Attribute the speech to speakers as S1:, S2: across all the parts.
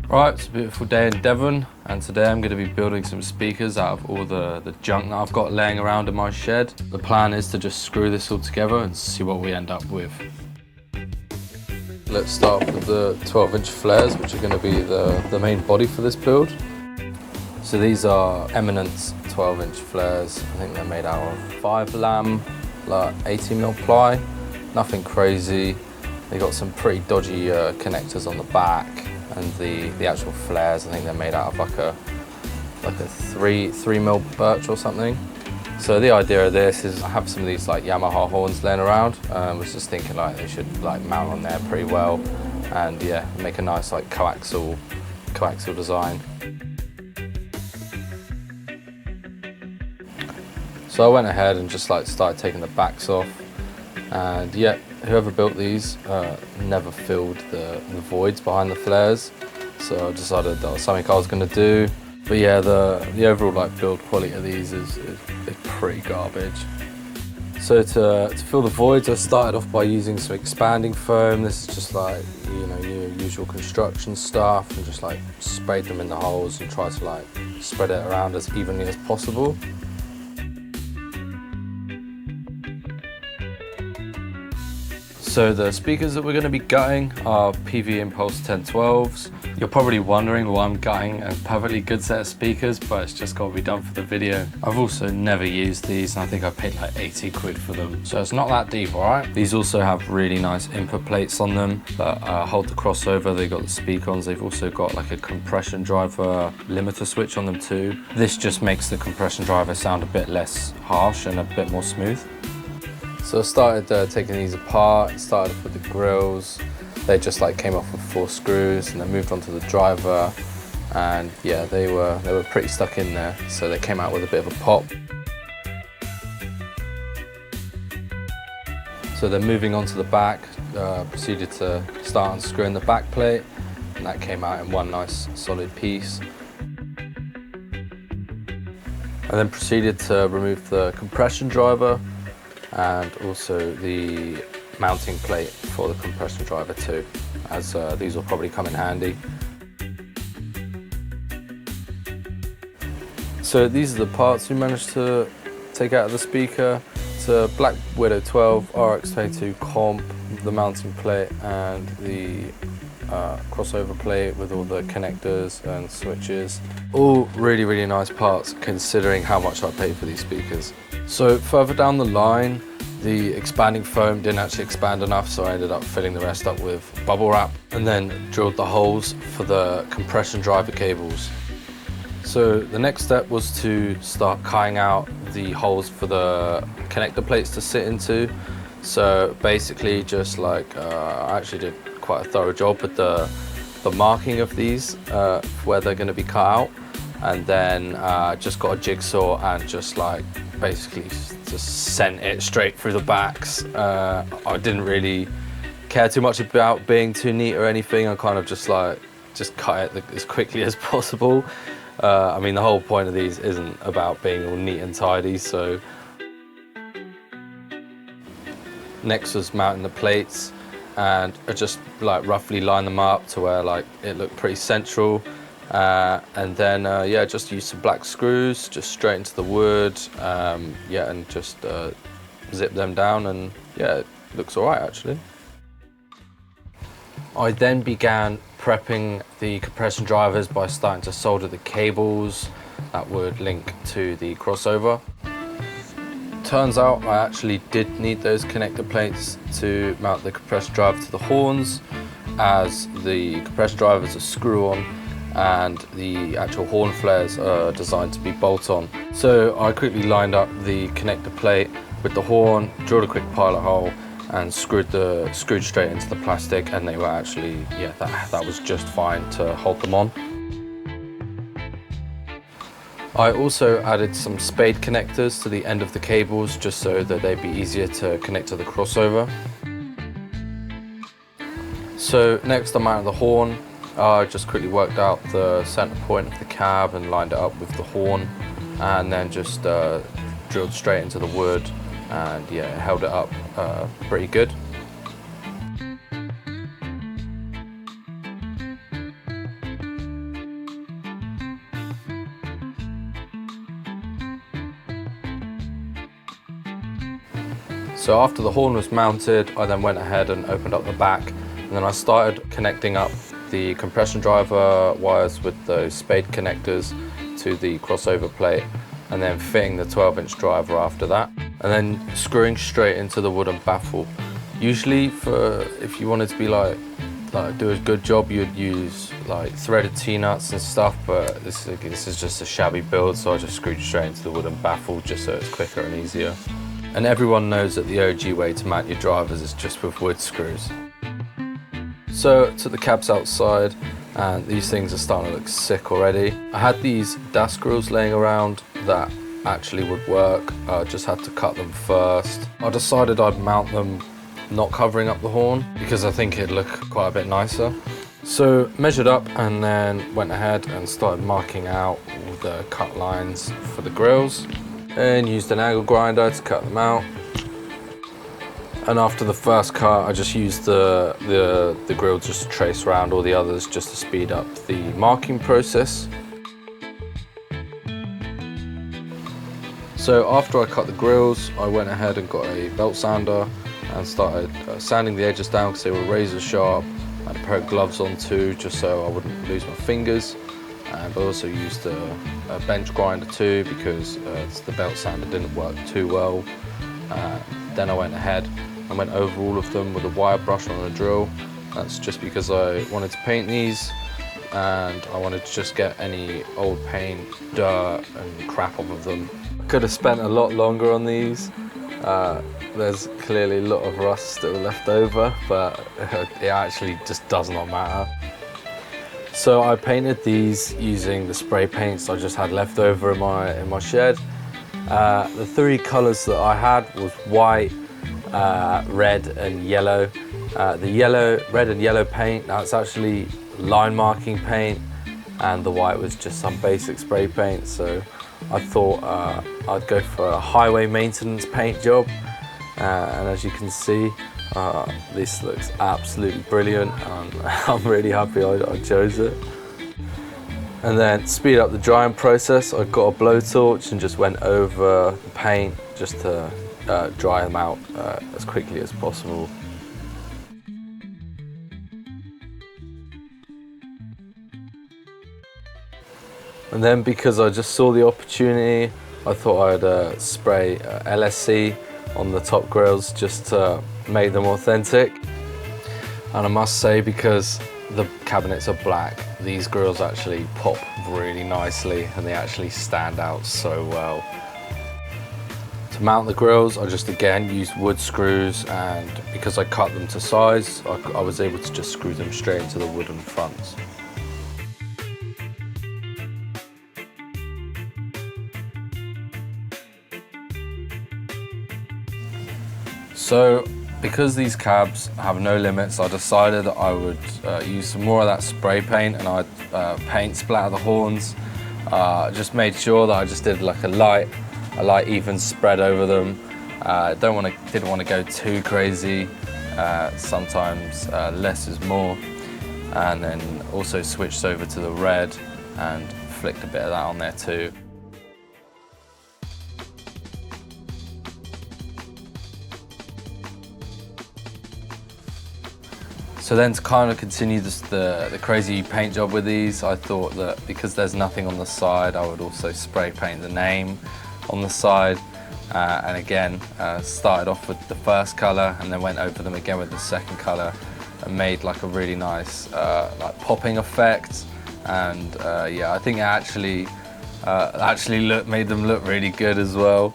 S1: Right, it's a beautiful day in Devon, and today I'm going to be building some speakers out of all the junk that I've got laying around in my shed. The plan is to just screw this all together and see what we end up with. Let's start with the 12-inch flares, which are going to be the main body for this build. So these are Eminence 12-inch flares. I think they're made out of 5-lam, like 18mm ply. Nothing crazy. They got some pretty dodgy connectors on the back. And the actual flares, I think they're made out of like a 3mm birch or something. So the idea of this is I have some of these like Yamaha horns laying around. Was just thinking like they should like mount on there pretty well, and yeah, make a nice like coaxial design. So I went ahead and just like started taking the backs off, and yeah, whoever built these never filled the voids behind the flares, so I decided that was something I was going to do. But yeah, the overall like build quality of these is pretty garbage. So to fill the voids, I started off by using some expanding foam. This is just like, you know, your usual construction stuff, and just like sprayed them in the holes and tried to like spread it around as evenly as possible. So the speakers that we're going to be gutting are PV Impulse 1012s. You're probably wondering why I'm gutting a perfectly good set of speakers, but it's just got to be done for the video. I've also never used these, and I think I paid like 80 quid for them. So it's not that deep, alright? These also have really nice input plates on them that hold the crossover. They've got the speak-ons. They've also got like a compression driver limiter switch on them too. This just makes the compression driver sound a bit less harsh and a bit more smooth. So I started taking these apart, started off with the grills. They just like came off with 4 screws, and then moved on to the driver. And yeah, they were pretty stuck in there, so they came out with a bit of a pop. So then moving on to the back, proceeded to start unscrewing the back plate, and that came out in one nice solid piece. And then proceeded to remove the compression driver, and also the mounting plate for the compression driver too, as these will probably come in handy. So these are the parts we managed to take out of the speaker. It's a Black Widow 12 RX22 comp, the mounting plate and the crossover plate with all the connectors and switches. All really nice parts considering how much I paid for these speakers. So further down the line, the expanding foam didn't actually expand enough, so I ended up filling the rest up with bubble wrap, and then drilled the holes for the compression driver cables. So the next step was to start cutting out the holes for the connector plates to sit into. So basically just like, I actually did quite a thorough job with the marking of these where they're going to be cut out, and then just got a jigsaw and just like basically just sent it straight through the backs. I didn't really care too much about being too neat or anything. I kind of just cut it as quickly as possible. I mean, the whole point of these isn't about being all neat and tidy, so. Next was mounting the plates, and I just like roughly lined them up to where like it looked pretty central. And then yeah, just use some black screws just straight into the wood, yeah, and just zip them down, and yeah, it looks all right actually. I then began prepping the compression drivers by starting to solder the cables that would link to the crossover. Turns out I actually did need those connector plates to mount the compression driver to the horns, as the compression driver is a screw-on and the actual horn flares are designed to be bolt-on. So I quickly lined up the connector plate with the horn, drilled a quick pilot hole, and screwed straight into the plastic, and they were actually, yeah, that was just fine to hold them on. I also added some spade connectors to the end of the cables just so that they'd be easier to connect to the crossover. So next I mounted the horn. I just quickly worked out the center point of the cab and lined it up with the horn, and then just drilled straight into the wood, and yeah, it held it up pretty good. So after the horn was mounted, I then went ahead and opened up the back, and then I started connecting up the compression driver wires with those spade connectors to the crossover plate, and then fitting the 12-inch driver after that, and then screwing straight into the wooden baffle. Usually, if you wanted to be like do a good job, you'd use like threaded T-nuts and stuff, but this is just a shabby build, so I just screwed straight into the wooden baffle just so it's quicker and easier. And everyone knows that the OG way to mount your drivers is just with wood screws. So took the cabs outside, and these things are starting to look sick already. I had these DAS grills laying around that actually would work. I just had to cut them first. I decided I'd mount them not covering up the horn because I think it'd look quite a bit nicer. So measured up and then went ahead and started marking out all the cut lines for the grills and used an angle grinder to cut them out. And after the first cut, I just used the grill just to trace around all the others just to speed up the marking process. So after I cut the grills, I went ahead and got a belt sander and started sanding the edges down because they were razor sharp. I had a pair of gloves on too, just so I wouldn't lose my fingers. And I also used a bench grinder too because the belt sander didn't work too well. Then I went ahead and went over all of them with a wire brush on a drill. That's just because I wanted to paint these and I wanted to just get any old paint, dirt and crap off of them. I could have spent a lot longer on these. There's clearly a lot of rust still left over, but it actually just does not matter. So I painted these using the spray paints I just had left over in my shed. The three colours that I had was white, red and yellow. The red and yellow paint, that's actually line marking paint, and the white was just some basic spray paint. So I thought I'd go for a highway maintenance paint job. And as you can see, this looks absolutely brilliant. I'm really happy I chose it. And then to speed up the drying process, I got a blowtorch and just went over the paint just to dry them out as quickly as possible. And then because I just saw the opportunity, I thought I'd spray LSC on the top grills just to make them authentic. And I must say, because the cabinets are black, these grills actually pop really nicely and they actually stand out so well. To mount the grills, I just again used wood screws, and because I cut them to size, I was able to just screw them straight into the wooden fronts. So, because these cabs have no limits, I decided that I would use some more of that spray paint, and I'd paint splatter the horns. Just made sure that I just did like a light even spread over them. Didn't want to go too crazy. Sometimes less is more. And then also switched over to the red and flicked a bit of that on there too. So then to kind of continue the crazy paint job with these, I thought that because there's nothing on the side, I would also spray paint the name on the side. And again, started off with the first colour and then went over them again with the second colour and made like a really nice like popping effect. And yeah, I think it actually made them look really good as well.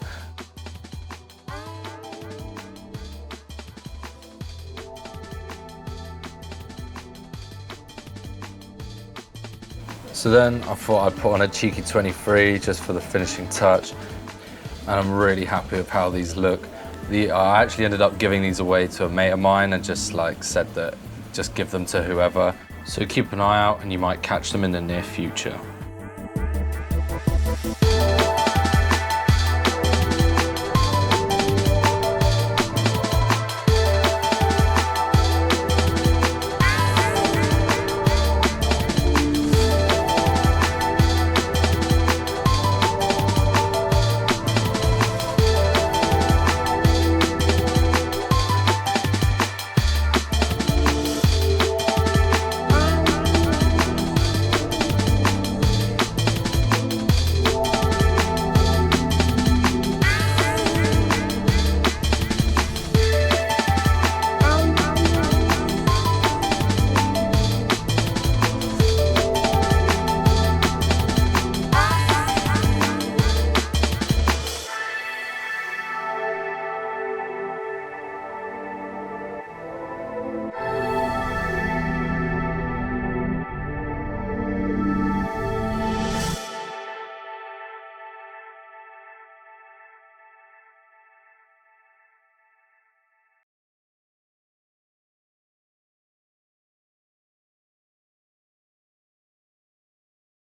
S1: So then I thought I'd put on a cheeky 23 just for the finishing touch, and I'm really happy with how these look. I actually ended up giving these away to a mate of mine and just like said that just give them to whoever. So keep an eye out and you might catch them in the near future.